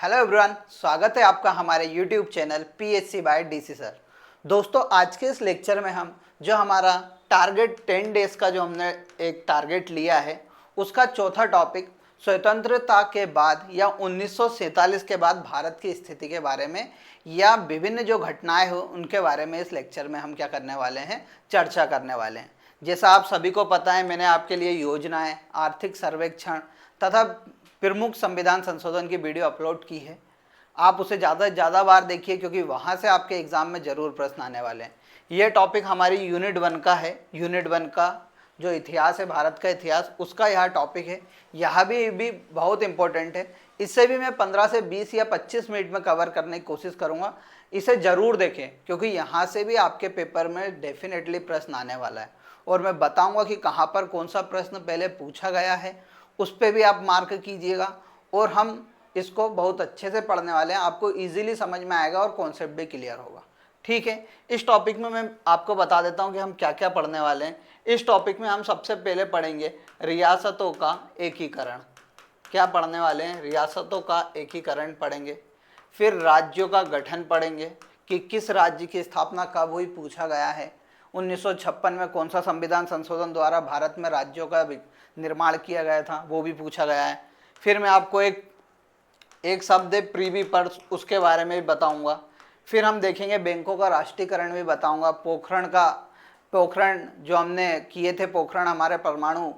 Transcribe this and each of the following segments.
Hello everyone, स्वागत है आपका हमारे YouTube channel PSC by DC sir. दोस्तों, आज के इस लेक्चर में हम जो हमारा टारगेट 10 डेज का जो हमने एक टारगेट लिया है उसका चौथा टॉपिक स्वतंत्रता के बाद या 1947 के बाद भारत की स्थिति के बारे में या विभिन्न जो घटनाएं हो उनके बारे में इस लेक्चर में हम क्या करने वाले हैं, चर्चा करने वाले हैं। जैसा आप सभी को पता है, मैंने आपके लिए योजनाएं, आर्थिक सर्वेक्षण तथा प्रमुख संविधान संशोधन की वीडियो अपलोड की है। आप उसे ज़्यादा से ज़्यादा बार देखिए क्योंकि वहाँ से आपके एग्ज़ाम में ज़रूर प्रश्न आने वाले हैं। ये टॉपिक हमारी यूनिट 1 का है। यूनिट 1 का जो इतिहास है, भारत का इतिहास, उसका यह टॉपिक है। यह भी बहुत इंपॉर्टेंट है। इससे भी मैं 15 से 20 या 25 मिनट में कवर करने की कोशिश करूँगा। इसे ज़रूर देखें क्योंकि यहाँ से भी आपके पेपर में डेफिनेटली प्रश्न आने वाला है और मैं बताऊँगा कि कहाँ पर कौन सा प्रश्न पहले पूछा गया है, उस पर भी आप मार्क कीजिएगा। और हम इसको बहुत अच्छे से पढ़ने वाले हैं, आपको इजीली समझ में आएगा और कॉन्सेप्ट भी क्लियर होगा। ठीक है, इस टॉपिक में मैं आपको बता देता हूं कि हम क्या क्या पढ़ने वाले हैं। इस टॉपिक में हम सबसे पहले पढ़ेंगे रियासतों का एकीकरण। क्या पढ़ने वाले हैं? रियासतों का एकीकरण पढ़ेंगे। फिर राज्यों का गठन पढ़ेंगे कि किस राज्य की स्थापना कब हुई, पूछा गया है। 1956 में कौन सा संविधान संशोधन द्वारा भारत में राज्यों का निर्माण किया गया था, वो भी पूछा गया है। फिर मैं आपको एक शब्द है प्रीवी पर्स, उसके बारे में भी बताऊंगा। फिर हम देखेंगे बैंकों का राष्ट्रीयकरण भी बताऊंगा। पोखरण जो हमने किए थे, पोखरण हमारे परमाणु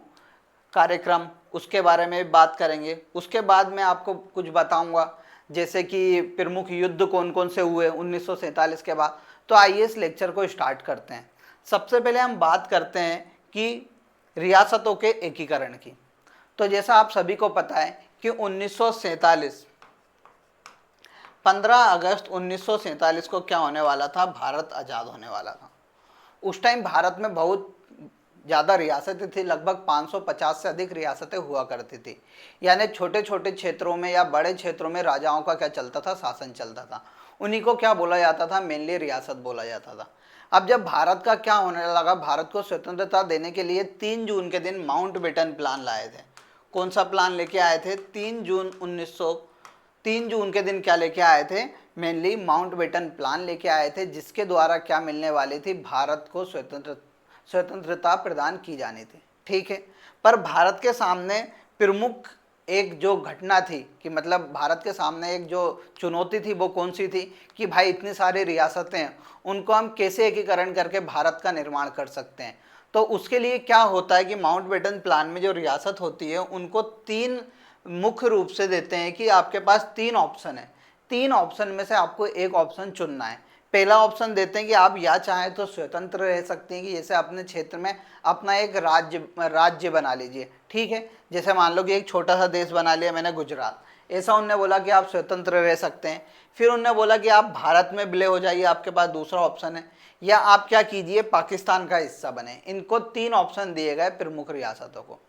कार्यक्रम, उसके बारे में बात करेंगे। उसके बाद मैं आपको कुछ बताऊंगा जैसे कि प्रमुख युद्ध कौन कौन से हुए 1947 के बाद। तो आइए इस लेक्चर को स्टार्ट करते हैं। सबसे पहले हम बात करते हैं कि रियासतों के एकीकरण की। तो जैसा आप सभी को पता है कि 1947 15 अगस्त 1947 को क्या होने वाला था, भारत आज़ाद होने वाला था। उस टाइम भारत में बहुत ज़्यादा रियासतें थी, लगभग 550 से अधिक रियासतें हुआ करती थी। यानी छोटे छोटे क्षेत्रों में या बड़े क्षेत्रों में राजाओं का क्या चलता था, शासन चलता था। उन्हीं को क्या बोला जाता था, मेनली रियासत बोला जाता था। अब जब भारत का क्या होने लगा, भारत को स्वतंत्रता देने के लिए 3 जून के दिन माउंटबेटन प्लान लाए थे। कौन सा प्लान लेके आए थे? 3 जून के दिन क्या लेके आए थे? मेनली माउंटबेटन प्लान लेके आए थे, जिसके द्वारा क्या मिलने वाली थी, भारत को स्वतंत्रता प्रदान की जानी थी। ठीक है, पर भारत के सामने प्रमुख एक जो घटना थी कि मतलब भारत के सामने एक जो चुनौती थी वो कौन सी थी कि भाई इतनी सारी रियासतें हैं, उनको हम कैसे एकीकरण करके भारत का निर्माण कर सकते हैं। तो उसके लिए क्या होता है कि माउंटबेटन प्लान में जो रियासत होती है उनको 3 मुख्य रूप से देते हैं कि आपके पास 3 ऑप्शन है। 3 ऑप्शन में से आपको एक ऑप्शन चुनना है। पहला ऑप्शन देते हैं कि आप या चाहें तो स्वतंत्र रह सकते हैं कि जैसे अपने क्षेत्र में अपना एक राज्य बना लीजिए। ठीक है, जैसे मान लो कि एक छोटा सा देश बना लिया मैंने, गुजरात। ऐसा उनने बोला कि आप स्वतंत्र रह सकते हैं। फिर उनने बोला कि आप भारत में विलय हो जाइए, आपके पास दूसरा ऑप्शन है। या आप क्या कीजिए, पाकिस्तान का हिस्सा बने। इनको 3 ऑप्शन दिए गए प्रमुख रियासतों को।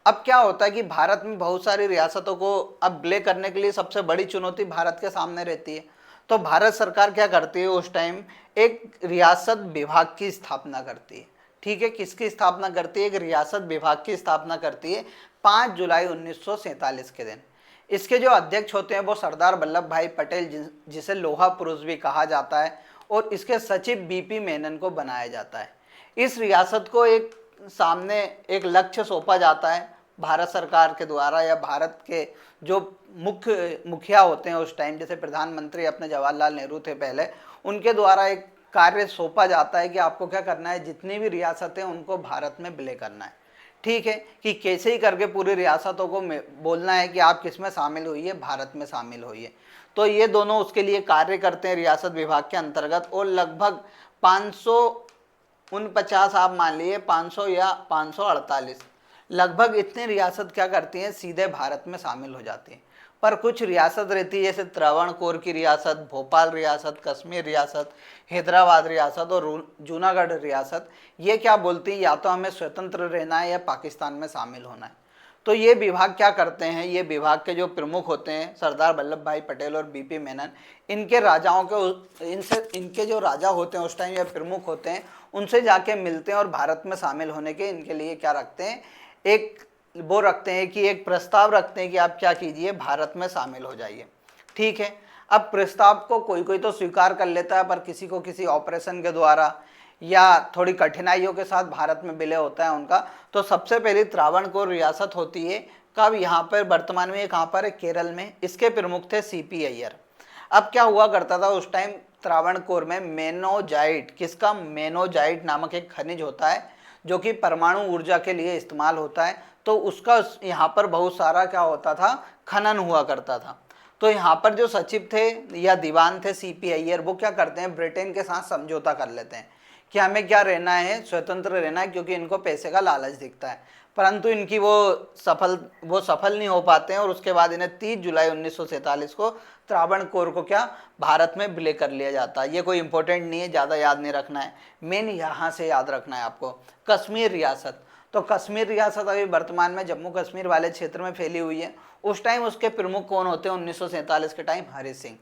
अब क्या होता है कि भारत में बहुत सारी रियासतों को अब विलय करने के लिए सबसे बड़ी चुनौती भारत के सामने रहती है। तो भारत सरकार क्या करती है उस टाइम, एक रियासत विभाग की स्थापना करती है। ठीक है, किसकी स्थापना करती है? एक रियासत विभाग की स्थापना करती है 5 जुलाई 1947 के दिन। इसके जो अध्यक्ष होते हैं वो सरदार वल्लभ भाई पटेल, जिसे लोहा पुरुष भी कहा जाता है, और इसके सचिव बीपी मेनन को बनाया जाता है। इस रियासत को एक सामने एक लक्ष्य सौंपा जाता है भारत सरकार के द्वारा, या भारत के जो मुखिया होते हैं उस टाइम, जैसे प्रधानमंत्री अपने जवाहरलाल नेहरू थे पहले, उनके द्वारा एक कार्य सौंपा जाता है कि आपको क्या करना है, जितनी भी रियासतें उनको भारत में विलय करना है। ठीक है, कि कैसे ही करके पूरी रियासतों को बोलना है कि आप किस में शामिल होइए, भारत में शामिल होइए। तो ये दोनों उसके लिए कार्य करते हैं रियासत विभाग के अंतर्गत। और लगभग 549 आप मान लीजिए, 500 या 548 लगभग इतनी रियासत क्या करती हैं, सीधे भारत में शामिल हो जाती हैं। पर कुछ रियासत रहती है जैसे त्रावणकोर की रियासत, भोपाल रियासत, कश्मीर रियासत, हैदराबाद रियासत और जूनागढ़ रियासत, ये क्या बोलती हैं, या तो हमें स्वतंत्र रहना है या पाकिस्तान में शामिल होना है। तो ये विभाग क्या करते हैं, ये विभाग के जो प्रमुख होते हैं सरदार वल्लभ भाई पटेल और बीपी मेनन, इनके राजाओं के इनके जो राजा होते हैं उस टाइम या प्रमुख होते हैं, उनसे जाके मिलते हैं और भारत में शामिल होने के इनके लिए क्या रखते हैं, एक वो रखते हैं कि एक प्रस्ताव रखते हैं कि आप क्या कीजिए, भारत में शामिल हो जाइए। ठीक है। अब प्रस्ताव को कोई कोई तो स्वीकार कर लेता है, पर किसी को किसी ऑपरेशन के द्वारा या थोड़ी कठिनाइयों के साथ भारत में विलय होता है उनका। तो सबसे पहले त्रावणकोर रियासत होती है, कब, यहाँ पर वर्तमान में ये कहाँ पर है, केरल में। इसके प्रमुख थे सीपी अय्यर। अब क्या हुआ करता था उस टाइम, त्रावणकोर में मेनोजाइट, किसका, मेनोजाइट नामक एक खनिज होता है जो कि परमाणु ऊर्जा के लिए इस्तेमाल होता है। तो उसका यहाँ पर बहुत सारा क्या होता था, खनन हुआ करता था। तो यहाँ पर जो सचिव थे या दीवान थे सीपी अय्यर, वो क्या करते हैं, ब्रिटेन के साथ समझौता कर लेते हैं कि हमें क्या रहना है, स्वतंत्र रहना है, क्योंकि इनको पैसे का लालच दिखता है। परंतु इनकी वो सफल नहीं हो पाते हैं, और उसके बाद इन्हें 30 जुलाई 1947 को त्रावणकोर को क्या, भारत में विलय कर लिया जाता है। ये कोई इंपॉर्टेंट नहीं है, ज़्यादा याद नहीं रखना है, मेन यहाँ से याद रखना है आपको। कश्मीर रियासत, तो कश्मीर रियासत अभी वर्तमान में जम्मू कश्मीर वाले क्षेत्र में फैली हुई है। उस टाइम उसके प्रमुख कौन होते हैं, 1947 के टाइम हरि सिंह।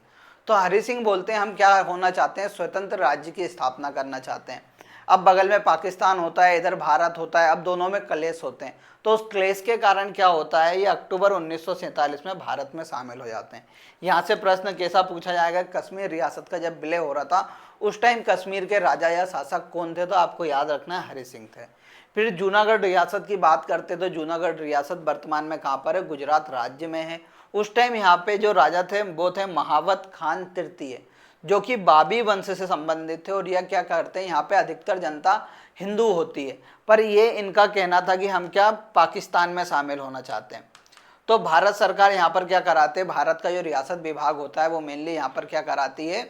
तो हरि सिंह बोलते हैं हम क्या होना चाहते हैं, स्वतंत्र राज्य की स्थापना करना चाहते हैं। अब बगल में पाकिस्तान होता है, इधर भारत होता है, अब दोनों में क्लेश होते हैं। तो उस क्लेश के कारण क्या होता है, ये अक्टूबर 1947 में भारत में शामिल हो जाते हैं। यहाँ से प्रश्न कैसा पूछा जाएगा, कश्मीर रियासत का जब विलय हो रहा था उस टाइम कश्मीर के राजा या शासक कौन थे, तो आपको याद रखना है हरि सिंह थे। फिर जूनागढ़ रियासत की बात करते तो जूनागढ़ रियासत वर्तमान में कहाँ पर है, गुजरात राज्य में है। उस टाइम यहाँ पे जो राजा थे वो थे महावत खान तृतीय, जो कि बाबी वंश से संबंधित थे। और यह क्या करते हैं, यहाँ पे अधिकतर जनता हिंदू होती है, पर ये इनका कहना था कि हम क्या पाकिस्तान में शामिल होना चाहते हैं। तो भारत सरकार यहाँ पर क्या कराते हैं, भारत का जो रियासत विभाग होता है वो मेनली यहाँ पर क्या कराती है,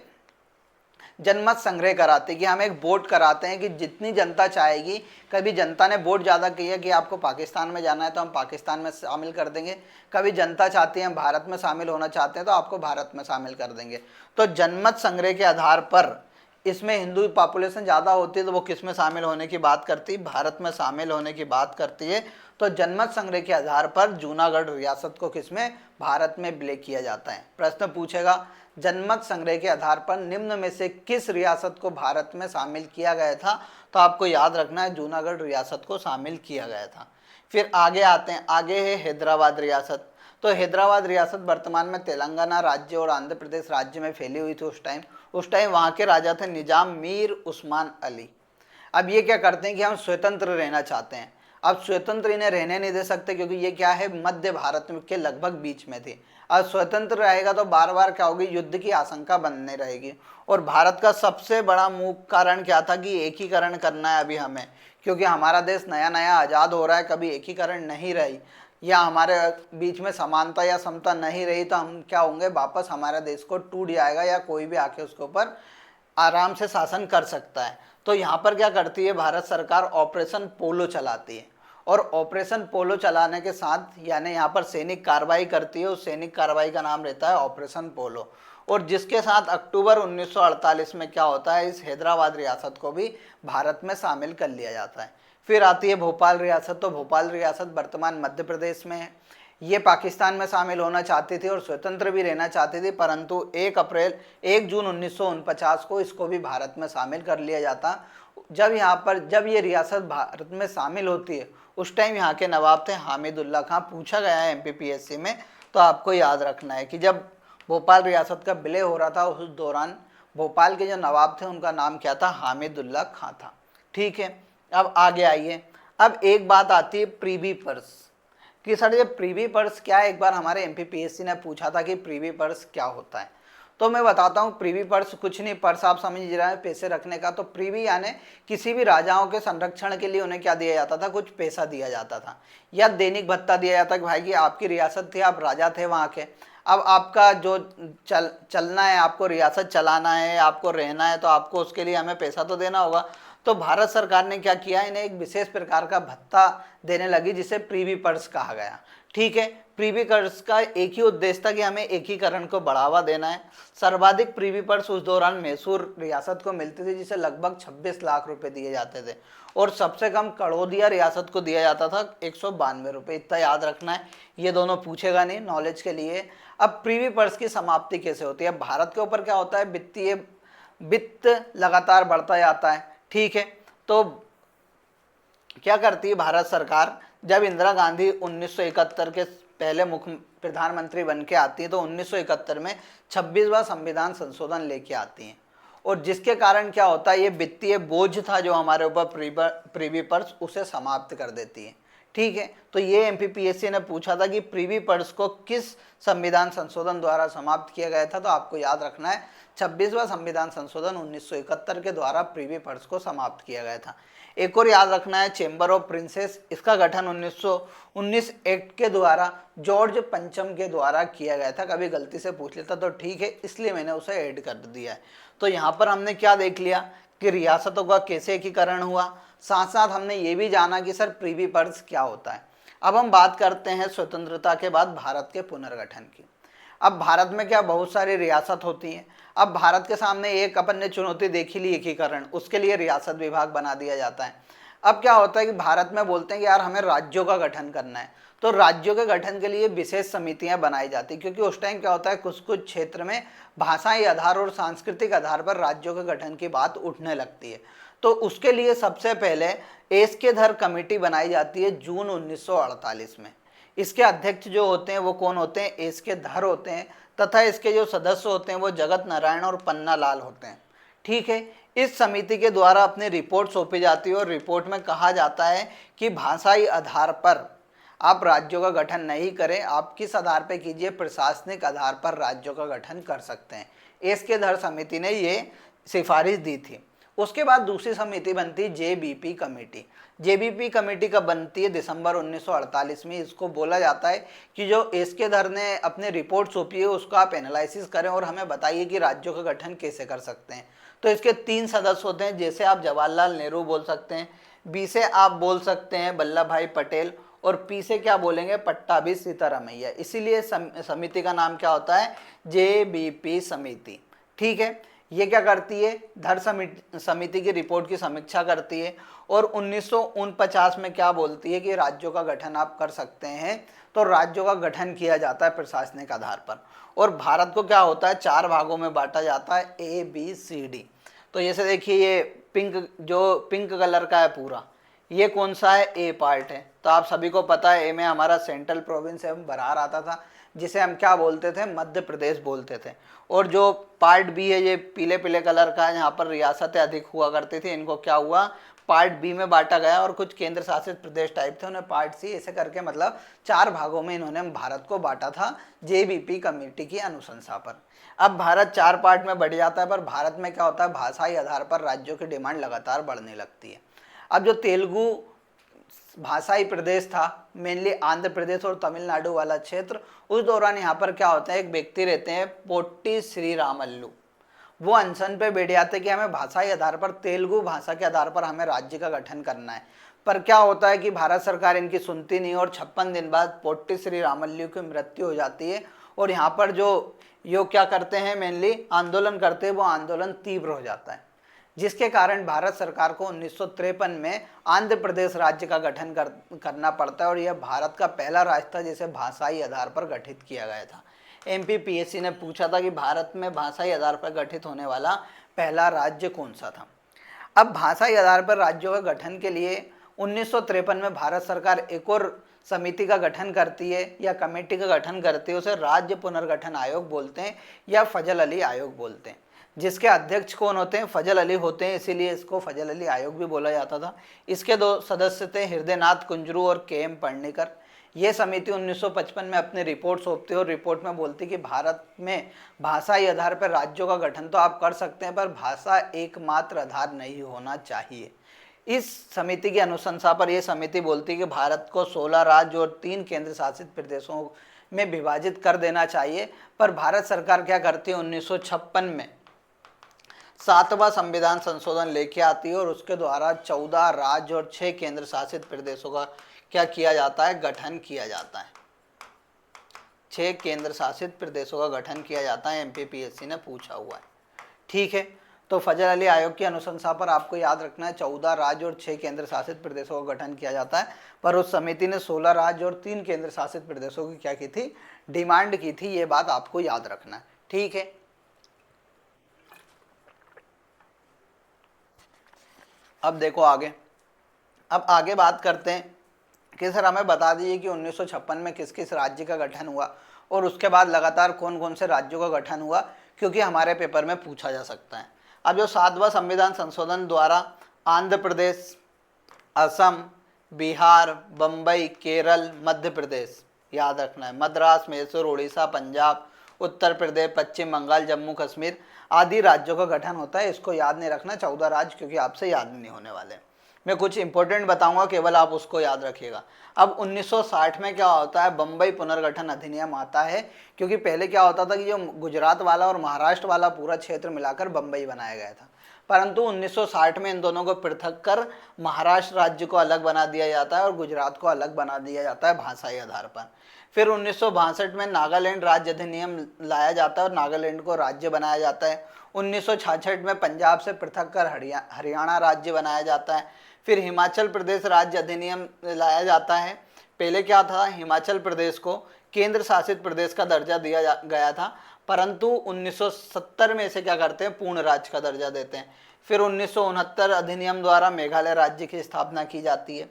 जनमत संग्रह कराते हैं कि हम एक वोट कराते हैं कि जितनी जनता चाहेगी, कभी जनता ने वोट ज़्यादा किया कि आपको पाकिस्तान में जाना है तो हम पाकिस्तान में शामिल कर देंगे, कभी जनता चाहती है हम भारत में शामिल होना चाहते हैं तो आपको भारत में शामिल कर देंगे। तो जनमत संग्रह के आधार पर इसमें हिंदू पॉपुलेशन ज़्यादा होती है तो वो किस में शामिल होने की बात करती है, भारत में शामिल होने की बात करती है। तो जनमत संग्रह के आधार पर जूनागढ़ रियासत को किसमें, भारत में विलय किया जाता है। प्रश्न पूछेगा जनमत संग्रह के आधार पर निम्न में से किस रियासत को भारत में शामिल किया गया था, तो आपको याद रखना है जूनागढ़ रियासत को शामिल किया गया था। फिर आगे आते हैं, आगे है हैदराबाद रियासत। तो हैदराबाद रियासत वर्तमान में तेलंगाना राज्य और आंध्र प्रदेश राज्य में फैली हुई थी उस टाइम वहाँ के राजा थे निजाम मीर उस्मान अली। अब ये क्या करते हैं कि हम स्वतंत्र रहना चाहते हैं। अब स्वतंत्र इन्हें रहने नहीं दे सकते क्योंकि ये क्या है, मध्य भारत के लगभग बीच में थी। अब स्वतंत्र रहेगा तो बार बार क्या होगी, युद्ध की आशंका बनने रहेगी। और भारत का सबसे बड़ा मुख्य कारण क्या था कि एकीकरण करना है अभी हमें, क्योंकि हमारा देश नया नया आज़ाद हो रहा है, कभी एकीकरण नहीं रही या हमारे बीच में समानता या समता नहीं रही तो हम क्या होंगे, वापस हमारे देश को टूट जाएगा या कोई भी आके उसके ऊपर आराम से शासन कर सकता है। तो यहाँ पर क्या करती है भारत सरकार, ऑपरेशन पोलो चलाती है। और ऑपरेशन पोलो चलाने के साथ यानी यहाँ पर सैनिक कार्रवाई करती है, उस सैनिक कार्रवाई का नाम रहता है ऑपरेशन पोलो। और जिसके साथ अक्टूबर 1948 में क्या होता है, इस हैदराबाद रियासत को भी भारत में शामिल कर लिया जाता है। फिर आती है भोपाल रियासत। तो भोपाल रियासत वर्तमान मध्य प्रदेश में है। ये पाकिस्तान में शामिल होना चाहती थी और स्वतंत्र भी रहना चाहती थी, परंतु 1 जून 1949 को इसको भी भारत में शामिल कर लिया जाता। जब ये रियासत भारत में शामिल होती है उस टाइम यहाँ के नवाब थे हामिदुल्ला खां। पूछा गया है एमपीपीएससी में, तो आपको याद रखना है कि जब भोपाल रियासत का विलय हो रहा था उस दौरान भोपाल के जो नवाब थे उनका नाम क्या था, हामिदुल्ला खां था। ठीक है, अब आगे आइए। अब एक बात आती है प्रीवी पर्स कि सर ये प्रीवी पर्स क्या है। एक बार हमारे एमपीपीएससी ने पूछा था कि प्रीवी पर्स क्या होता है, तो मैं बताता हूँ। प्रीवी पर्स कुछ नहीं, पर्स आप समझ रहे हैं पैसे रखने का। तो प्रीवी यानी किसी भी राजाओं के संरक्षण के लिए उन्हें क्या दिया जाता था, कुछ पैसा दिया जाता था या दैनिक भत्ता दिया जाता कि भाई की आपकी रियासत थी, आप राजा थे वहाँ के, अब आपका जो चलना है, आपको रियासत चलाना है, आपको रहना है, तो आपको उसके लिए हमें पैसा तो देना होगा। तो भारत सरकार ने क्या किया, इन्हें एक विशेष प्रकार का भत्ता देने लगी जिसे प्रीवी पर्स कहा गया। ठीक है, प्रीवी पर्स का एक ही उद्देश्य था कि हमें एकीकरण को बढ़ावा देना है। सर्वाधिक प्रीवी पर्स उस दौरान मैसूर रियासत को मिलती थी जिसे लगभग 26 लाख रुपए दिए जाते थे, और सबसे कम कड़ौदिया रियासत को दिया जाता था 192 रुपये। इतना याद रखना है, ये दोनों पूछेगा नहीं, नॉलेज के लिए। अब प्रीवी पर्स की समाप्ति कैसे होती है, भारत के ऊपर क्या होता है, वित्त लगातार बढ़ता जाता है। ठीक है, तो क्या करती है भारत सरकार, जब इंदिरा गांधी 1971 के पहले मुख्य प्रधानमंत्री बन के आती हैं तो 1971 में 26वां संविधान संशोधन लेके आती हैं, और जिसके कारण क्या होता है, ये वित्तीय बोझ था जो हमारे ऊपर प्रीवी पर्स, उसे समाप्त कर देती है। ठीक है, तो ये एमपीपीएससी ने पूछा था कि प्रीवी पर्स को किस संविधान संशोधन द्वारा समाप्त किया गया था, तो आपको याद रखना है 26वां संविधान संशोधन 1971 के द्वारा प्रीवी पर्स को समाप्त किया गया था। एक और याद रखना है चेंबर ऑफ प्रिंसेस, इसका गठन 1919 एक्ट के द्वारा जॉर्ज पंचम के द्वारा किया गया था। कभी गलती से पूछ लेता तो ठीक है, इसलिए मैंने उसे ऐड कर दिया है। तो यहाँ पर हमने क्या देख लिया कि रियासतों का कैसे एकीकरण हुआ, साथ साथ हमने ये भी जाना कि सर प्रीवी पर्स क्या होता है। अब हम बात करते हैं स्वतंत्रता के बाद भारत के पुनर्गठन की। अब भारत में क्या बहुत सारी रियासत होती हैं। अब भारत के सामने एक अपन ने चुनौती देखी ली एकीकरण, उसके लिए रियासत विभाग बना दिया जाता है। अब क्या होता है कि भारत में बोलते हैं कि यार हमें राज्यों का गठन करना है, तो राज्यों के गठन के लिए विशेष समितियां बनाई जाती, क्योंकि उस टाइम क्या होता है कुछ कुछ क्षेत्र में भाषाई आधार और सांस्कृतिक आधार पर राज्यों के गठन की बात उठने लगती है। तो उसके लिए सबसे पहले एसके धर कमेटी बनाई जाती है जून 1948 में। इसके अध्यक्ष जो होते हैं वो कौन होते हैं, एसके धर होते हैं, तथा इसके जो सदस्य होते हैं वो जगत नारायण और पन्ना लाल होते हैं। ठीक है, इस समिति के द्वारा अपनी रिपोर्ट सौंपी जाती है और रिपोर्ट में कहा जाता है कि भाषाई आधार पर आप राज्यों का गठन नहीं करें, आप किस आधार पर कीजिए, प्रशासनिक आधार पर राज्यों का गठन कर सकते हैं। एसके धर समिति ने ये सिफारिश दी थी। उसके बाद दूसरी समिति बनती है जेबीपी कमेटी। जेबीपी कमेटी कब बनती है, दिसंबर 1948 में। इसको बोला जाता है कि जो एसके धर ने अपनी रिपोर्ट सौंपी है उसको आप एनालिसिस करें और हमें बताइए कि राज्यों का गठन कैसे कर सकते हैं। तो इसके 3 सदस्य होते हैं, जैसे आप जवाहरलाल नेहरू बोल सकते हैं, बी से आप बोल सकते हैं वल्लभ भाई पटेल, और पी से क्या बोलेंगे, पट्टाभी सीतारामैया। इसीलिए समिति का नाम क्या होता है, जेबीपी समिति। ठीक है, ये क्या करती है, धर समिति की रिपोर्ट की समीक्षा करती है और 1949 में क्या बोलती है कि राज्यों का गठन आप कर सकते हैं। तो राज्यों का गठन किया जाता है प्रशासनिक आधार पर, और भारत को क्या होता है 4 भागों में बांटा जाता है, ए बी सी डी। तो जैसे देखिए ये पिंक कलर का है पूरा, ये कौन सा है, ए पार्ट है। तो आप सभी को पता है ए में हमारा सेंट्रल प्रोविंस है, बिहार आता था, जिसे हम क्या बोलते थे, मध्य प्रदेश बोलते थे। और जो पार्ट बी है ये पीले पीले कलर का है, यहाँ पर रियासतें अधिक हुआ करती थी, इनको क्या हुआ, पार्ट बी में बांटा गया, और कुछ केंद्र शासित प्रदेश टाइप थे उन्हें पार्ट सी, ऐसे करके मतलब 4 भागों में इन्होंने भारत को बांटा था जेबीपी कमेटी की अनुशंसा पर। अब भारत 4 पार्ट में बढ़ जाता है, पर भारत में क्या होता है, भाषाई आधार पर राज्यों की डिमांड लगातार बढ़ने लगती है। अब जो तेलुगु भाषाई प्रदेश था, मेनली आंध्र प्रदेश और तमिलनाडु वाला क्षेत्र, उस दौरान यहाँ पर क्या होता है, एक व्यक्ति रहते हैं पोट्टी श्रीरामल्लू, वो अनशन पे बैठ जाते कि हमें भाषाई आधार पर, तेलुगु भाषा के आधार पर हमें राज्य का गठन करना है। पर क्या होता है कि भारत सरकार इनकी सुनती नहीं, और 56 दिन बाद पोट्टी श्रीरामल्लू की मृत्यु हो जाती है। और यहाँ पर जो क्या करते हैं, मेनली आंदोलन करते हैं, वो आंदोलन तीव्र हो जाता है, जिसके कारण भारत सरकार को 1953 में आंध्र प्रदेश राज्य का गठन करना पड़ता है, और यह भारत का पहला राज्य था जिसे भाषाई आधार पर गठित किया गया था। एमपीपीएससी ने पूछा था कि भारत में भाषाई आधार पर गठित होने वाला पहला राज्य कौन सा था। अब भाषाई आधार पर राज्यों के गठन के लिए 1953 में भारत सरकार एक और समिति का गठन करती है, या कमेटी का गठन करती है, उसे राज्य पुनर्गठन आयोग बोलते हैं या फजल अली आयोग बोलते हैं, जिसके अध्यक्ष कौन होते हैं, फजल अली होते हैं, इसीलिए इसको फजल अली आयोग भी बोला जाता था। इसके 2 सदस्य थे, हृदयनाथ कुंजरू और के.एम. पढ़नेकर। यह समिति 1955 में अपनी रिपोर्ट सौंपती है और रिपोर्ट में बोलती कि भारत में भाषाई आधार पर राज्यों का गठन तो आप कर सकते हैं, पर भाषा एकमात्र आधार नहीं होना चाहिए। इस समिति की अनुशंसा पर यह समिति बोलती है कि भारत को 16 राज्य और 3 केंद्र शासित प्रदेशों में विभाजित कर देना चाहिए। पर भारत सरकार क्या करती है, 1956 में 7वां संविधान संशोधन लेके आती है, और उसके द्वारा 14 राज्य और 6 केंद्र शासित प्रदेशों का क्या किया जाता है, गठन किया जाता है। 6 केंद्र शासित प्रदेशों का गठन किया जाता है, एमपीपीएससी ने पूछा हुआ है। ठीक है, तो फजल अली आयोग की अनुशंसा पर आपको याद रखना है 14 राज्य और 6 केंद्र शासित प्रदेशों का गठन किया जाता है, पर उस समिति ने 16 राज्य और 3 केंद्र शासित प्रदेशों की क्या की थी, डिमांड की थी। ये बात आपको याद रखना है। ठीक है, अब देखो आगे, अब आगे बात करते हैं कि सर हमें बता दीजिए कि 1956 में किस किस राज्य का गठन हुआ और उसके बाद लगातार कौन कौन से राज्यों का गठन हुआ, क्योंकि हमारे पेपर में पूछा जा सकता है। अब जो 7वां संविधान संशोधन द्वारा आंध्र प्रदेश, असम, बिहार, बम्बई, केरल, मध्य प्रदेश, याद रखना है, मद्रास, मैसूर, उड़ीसा, पंजाब, उत्तर प्रदेश, पश्चिम बंगाल, जम्मू कश्मीर आदि राज्यों का गठन होता है। इसको याद नहीं रखना 14 राज्य, क्योंकि आपसे याद नहीं होने वाले। मैं कुछ इंपॉर्टेंट बताऊंगा, केवल आप उसको याद रखिएगा। अब 1960 में क्या होता है, बम्बई पुनर्गठन अधिनियम आता है, क्योंकि पहले क्या होता था कि जो गुजरात वाला और महाराष्ट्र वाला पूरा क्षेत्र मिलाकर बम्बई बनाया गया था, परंतु 1960 में इन दोनों को पृथक कर महाराष्ट्र राज्य को अलग बना दिया जाता है और गुजरात को अलग बना दिया जाता है भाषाई आधार पर। फिर 1962 में नागालैंड राज्य अधिनियम लाया जाता है और नागालैंड को राज्य बनाया जाता है। 1966 में पंजाब से पृथक कर हरियाणा राज्य बनाया जाता है। फिर हिमाचल प्रदेश राज्य अधिनियम लाया जाता है। पहले क्या था, हिमाचल प्रदेश को केंद्र शासित प्रदेश का दर्जा दिया गया था, परंतु 1970 में इसे क्या करते हैं, पूर्ण राज्य का दर्जा देते हैं। फिर 1969 अधिनियम द्वारा मेघालय राज्य की स्थापना की जाती है।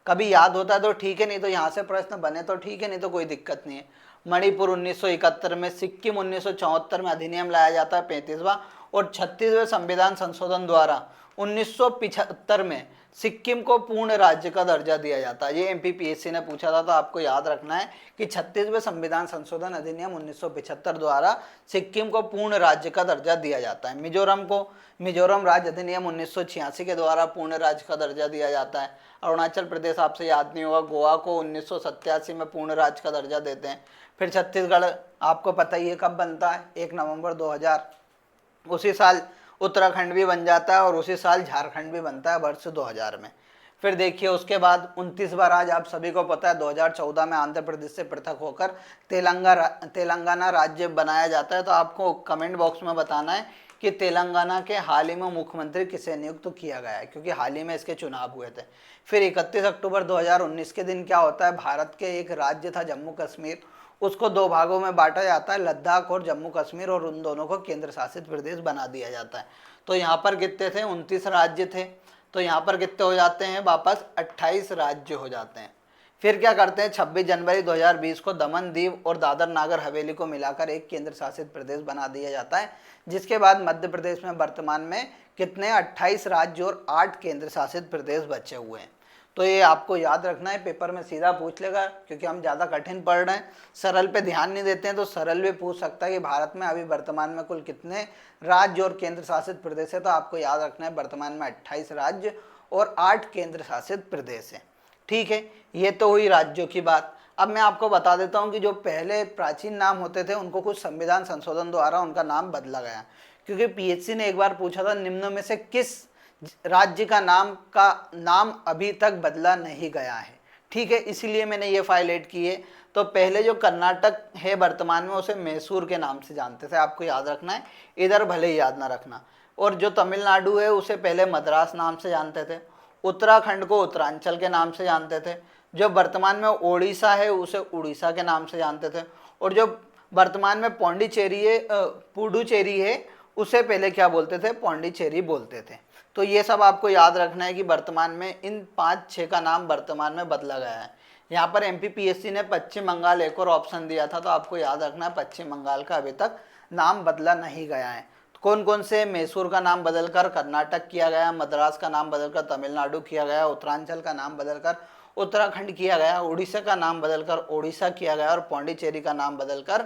कभी याद होता है तो ठीक है, नहीं तो यहाँ से प्रश्न बने तो ठीक है, नहीं तो कोई दिक्कत नहीं है। मणिपुर 1971 में, सिक्किम 1974 में अधिनियम लाया जाता है 35वां, और 36वें संविधान संशोधन द्वारा 1975 में सिक्किम को पूर्ण राज्य का दर्जा दिया जाता है। ये एमपीपीएससी ने पूछा था, तो आपको याद रखना है कि 36वें संविधान संशोधन अधिनियम 1975 द्वारा सिक्किम को पूर्ण राज्य का दर्जा दिया जाता है। मिजोरम को मिजोरम राज्य अधिनियम 1986 के द्वारा पूर्ण राज्य का दर्जा दिया जाता है। अरुणाचल प्रदेश आपसे याद नहीं होगा, गोवा को 1987 में पूर्ण राज्य का दर्जा देते हैं। फिर छत्तीसगढ़ आपको पता ही है कब बनता है, 1 नवंबर 2000, उसी साल उत्तराखंड भी बन जाता है और उसी साल झारखंड भी बनता है वर्ष 2000 में। फिर देखिए उसके बाद 29वां राज्य आप सभी को पता है 2014 में आंध्र प्रदेश से पृथक होकर तेलंगाना राज्य बनाया जाता है। तो आपको कमेंट बॉक्स में बताना है कि तेलंगाना के हाल ही में मुख्यमंत्री किसे नियुक्त किया गया है, क्योंकि हाल ही में इसके चुनाव हुए थे। फिर 31 अक्टूबर 2019 के दिन क्या होता है, भारत के एक राज्य था जम्मू कश्मीर, उसको 2 भागों में बांटा जाता है, लद्दाख और जम्मू कश्मीर, और उन दोनों को केंद्र शासित प्रदेश बना दिया जाता है। तो यहाँ पर कितने थे, 29 राज्य थे, तो यहाँ पर कितने हो जाते हैं, वापस 28 राज्य हो जाते हैं। फिर क्या करते हैं, 26 जनवरी 2020 को दमन, दीव और दादर नागर हवेली को मिलाकर एक केंद्र शासित प्रदेश बना दिया जाता है, जिसके बाद मध्य प्रदेश में वर्तमान में कितने, 28 राज्य और 8 केंद्र शासित प्रदेश बचे हुए हैं। तो ये आपको याद रखना है, पेपर में सीधा पूछ लेगा, क्योंकि हम ज़्यादा कठिन पढ़ रहे हैं, सरल पे ध्यान नहीं देते हैं, तो सरल भी पूछ सकता है कि भारत में अभी वर्तमान में कुल कितने राज्य और केंद्र शासित प्रदेश है। तो आपको याद रखना है वर्तमान में 28 राज्य और 8 केंद्र शासित प्रदेश है। ठीक है, ये तो हुई राज्यों की बात। अब मैं आपको बता देता हूँ कि जो पहले प्राचीन नाम होते थे उनको कुछ संविधान संशोधन द्वारा उनका नाम बदला गया, क्योंकि पीएचसी ने एक बार पूछा था निम्न में से किस राज्य का नाम अभी तक बदला नहीं गया है। ठीक है, इसीलिए मैंने ये फाइल ऐड की है। तो पहले जो कर्नाटक है वर्तमान में उसे मैसूर के नाम से जानते थे, आपको याद रखना है, इधर भले ही याद ना रखना। और जो तमिलनाडु है उसे पहले मद्रास नाम से जानते थे, उत्तराखंड को उत्तरांचल के नाम से जानते थे, जो वर्तमान में ओडिशा है उसे उड़ीसा के नाम से जानते थे, और जो वर्तमान में पुडुचेरी है उसे पहले क्या बोलते थे, पौंडीचेरी बोलते थे। तो ये सब आपको याद रखना है कि वर्तमान में इन 5-6 का नाम वर्तमान में बदला गया है। यहाँ पर एमपीपीएससी ने पश्चिम बंगाल एक और ऑप्शन दिया था, तो आपको याद रखना है पश्चिम बंगाल का अभी तक नाम बदला नहीं गया है। कौन कौन से, मैसूर का नाम बदलकर कर्नाटक किया गया, मद्रास का नाम बदलकर तमिलनाडु किया गया, उत्तरांचल का नाम बदलकर उत्तराखंड किया गया, उड़ीसा का नाम बदलकर ओडिशा किया गया और पौंडीचेरी का नाम बदलकर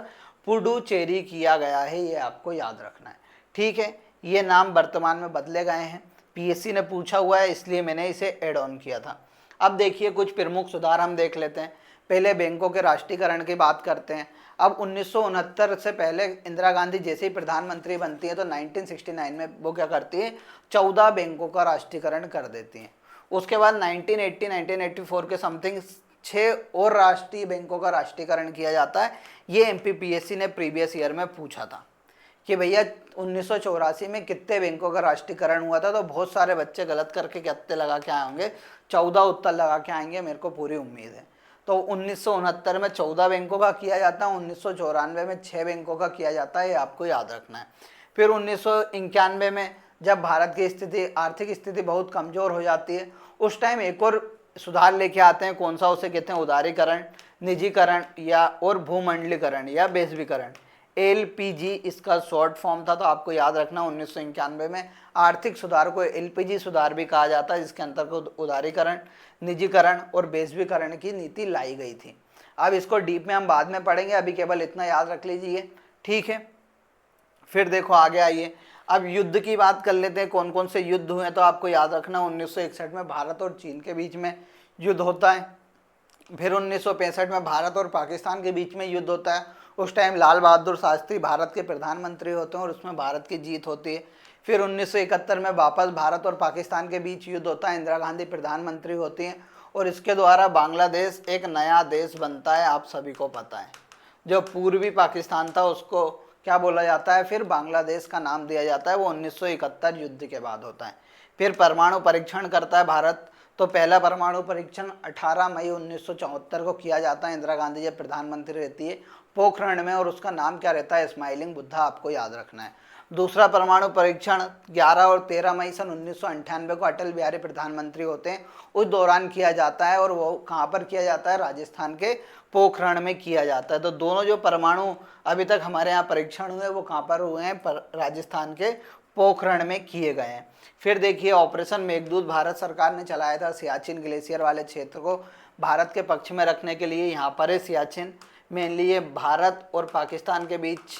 पुडुचेरी किया गया है। ये आपको याद रखना है। ठीक है, ये नाम वर्तमान में बदले गए हैं, पीएससी ने पूछा हुआ है, इसलिए मैंने इसे ऐड ऑन किया था। अब देखिए कुछ प्रमुख सुधार हम देख लेते हैं। पहले बैंकों के राष्ट्रीयकरण की बात करते हैं। अब 1969 से पहले इंदिरा गांधी जैसे ही प्रधानमंत्री बनती है तो 1969 में वो क्या करती है, 14 बैंकों का राष्ट्रीयकरण कर देती हैं। उसके बाद 1984 के समथिंग 6 और राष्ट्रीय बैंकों का राष्ट्रीयकरण किया जाता है। ये एमपीपीएससी ने प्रीवियस ईयर में पूछा था कि भैया 1984 में कितने बैंकों का राष्ट्रीयकरण हुआ था, तो बहुत सारे बच्चे गलत करके कितने लगा के आए होंगे, 14 उत्तर लगा के आएंगे, मेरे को पूरी उम्मीद है। तो 1969 में 14 बैंकों का किया जाता है, 1994 में 6 बैंकों का किया जाता है, ये आपको याद रखना है। फिर 1991 में जब भारत की स्थिति, आर्थिक स्थिति बहुत कमज़ोर हो जाती है, उस टाइम एक और सुधार लेके आते हैं, कौन सा उसे कहते हैं उदारीकरण, निजीकरण या और भूमंडलीकरण या वैश्वीकरण। एलपीजी इसका शॉर्ट फॉर्म था, तो आपको याद रखना 1991 में आर्थिक सुधार को एलपीजी सुधार भी कहा जाता है, जिसके अंतर्गत उदारीकरण, निजीकरण और वैश्वीकरण की नीति लाई गई थी। अब इसको डीप में हम बाद में पढ़ेंगे, अभी केवल इतना याद रख लीजिए, ठीक है। फिर देखो आगे आइए, अब युद्ध की बात कर लेते हैं, कौन कौन से युद्ध हुए हैं। तो आपको याद रखना 1961 में भारत और चीन के बीच में युद्ध होता है। फिर 1965 में भारत और पाकिस्तान के बीच में युद्ध होता है, उस टाइम लाल बहादुर शास्त्री भारत के प्रधानमंत्री होते हैं और उसमें भारत की जीत होती है। फिर 1971 में वापस भारत और पाकिस्तान के बीच युद्ध होता है, इंदिरा गांधी प्रधानमंत्री होती हैं और इसके द्वारा बांग्लादेश एक नया देश बनता है, आप सभी को पता है। जो पूर्वी पाकिस्तान था उसको क्या बोला जाता है, फिर बांग्लादेश का नाम दिया जाता है, वो 1971 युद्ध के बाद होता है। फिर परमाणु परीक्षण करता है भारत, तो पहला परमाणु परीक्षण 18 मई 1974 को किया जाता है, इंदिरा गांधी जब प्रधानमंत्री रहती है, पोखरण में, और उसका नाम क्या रहता है, स्माइलिंग बुद्धा, आपको याद रखना है। दूसरा परमाणु परीक्षण 11 और 13 मई सन 1998 को अटल बिहारी प्रधानमंत्री होते हैं, उस दौरान किया जाता है, और वो कहाँ पर किया जाता है, राजस्थान के पोखरण में किया जाता है। तो दोनों जो परमाणु अभी तक हमारे यहाँ परीक्षण हुए वो कहाँ पर हुए हैं, राजस्थान के पोखरण में किए गए हैं। फिर देखिए ऑपरेशन मेघदूत भारत सरकार ने चलाया था, सियाचिन ग्लेशियर वाले क्षेत्र को भारत के पक्ष में रखने के लिए। यहाँ पर है सियाचिन, मेनली ये भारत और पाकिस्तान के बीच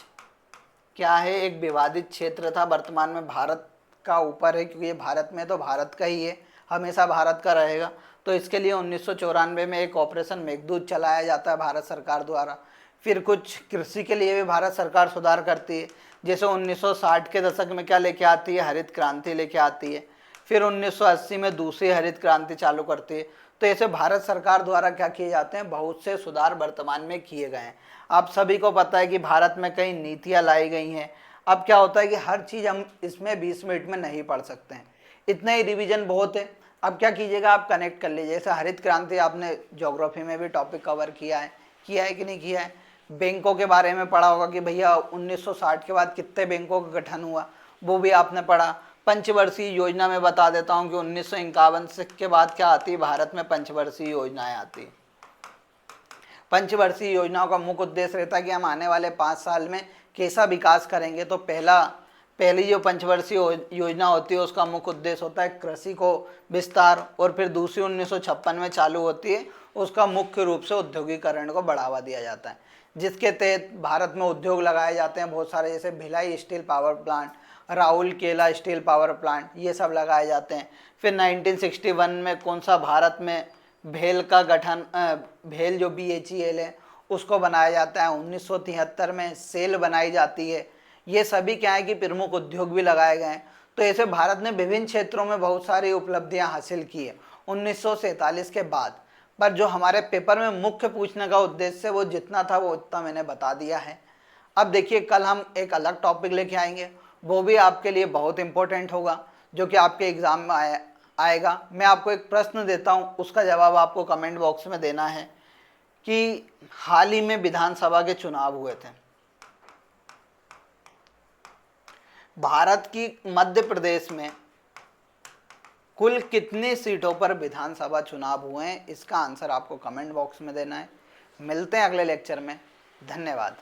क्या है, एक विवादित क्षेत्र था, वर्तमान में भारत का ऊपर है, क्योंकि ये भारत में तो भारत का ही है, हमेशा भारत का रहेगा। तो इसके लिए 1994 में एक ऑपरेशन मेघदूत चलाया जाता है भारत सरकार द्वारा। फिर कुछ कृषि के लिए भी भारत सरकार सुधार करती है, जैसे 1960 के दशक में क्या लेके आती है, हरित क्रांति लेके आती है। फिर 1980 में दूसरी हरित क्रांति चालू करती है। तो ऐसे भारत सरकार द्वारा क्या किए जाते हैं, बहुत से सुधार वर्तमान में किए गए हैं। आप सभी को पता है कि भारत में कई नीतियां लाई गई हैं। अब क्या होता है कि हर चीज़ हम इसमें 20 मिनट में नहीं पढ़ सकते हैं, इतना ही रिवीजन बहुत है। अब क्या कीजिएगा, आप कनेक्ट कर लीजिए, जैसे हरित क्रांति आपने ज्योग्राफी में भी टॉपिक कवर किया है कि नहीं किया है। बैंकों के बारे में पढ़ा होगा कि भैया 1960 के बाद कितने बैंकों का गठन हुआ, वो भी आपने पढ़ा। पंचवर्षीय योजना में बता देता हूँ कि 1951 के बाद क्या आती है, भारत में पंचवर्षीय योजनाएं आती है। पंचवर्षीय योजनाओं का मुख्य उद्देश्य रहता है कि हम आने वाले 5 साल में कैसा विकास करेंगे। तो पहली जो पंचवर्षीय योजना होती है उसका मुख्य उद्देश्य होता है कृषि को विस्तार, और फिर दूसरी 1956 में चालू होती है, उसका मुख्य रूप से औद्योगिकरण को बढ़ावा दिया जाता है, जिसके तहत भारत में उद्योग लगाए जाते हैं बहुत सारे, जैसे Bhilai steel power plant, Rourkela steel power plant, ये सब लगाए जाते हैं। फिर 1961 में कौन सा, भारत में भेल का गठन, भेल जो BHEL है उसको बनाया जाता है। 1973 में सेल बनाई जाती है। ये सभी क्या है कि प्रमुख उद्योग भी लगाए गए हैं। तो ऐसे भारत ने विभिन्न क्षेत्रों में बहुत सारी उपलब्धियां हासिल की है 1947 के बाद। पर जो हमारे पेपर में मुख्य पूछने का उद्देश्य वो जितना था वो उतना मैंने बता दिया है। अब देखिए कल हम एक अलग टॉपिक लेके आएंगे, वो भी आपके लिए बहुत इंपॉर्टेंट होगा, जो कि आपके एग्जाम में आएगा। मैं आपको एक प्रश्न देता हूँ, उसका जवाब आपको कमेंट बॉक्स में देना है कि हाल ही में विधानसभा के चुनाव हुए थे, भारत की मध्य प्रदेश में कुल कितनी सीटों पर विधानसभा चुनाव हुए हैं, इसका आंसर आपको कमेंट बॉक्स में देना है। मिलते हैं अगले लेक्चर में, धन्यवाद।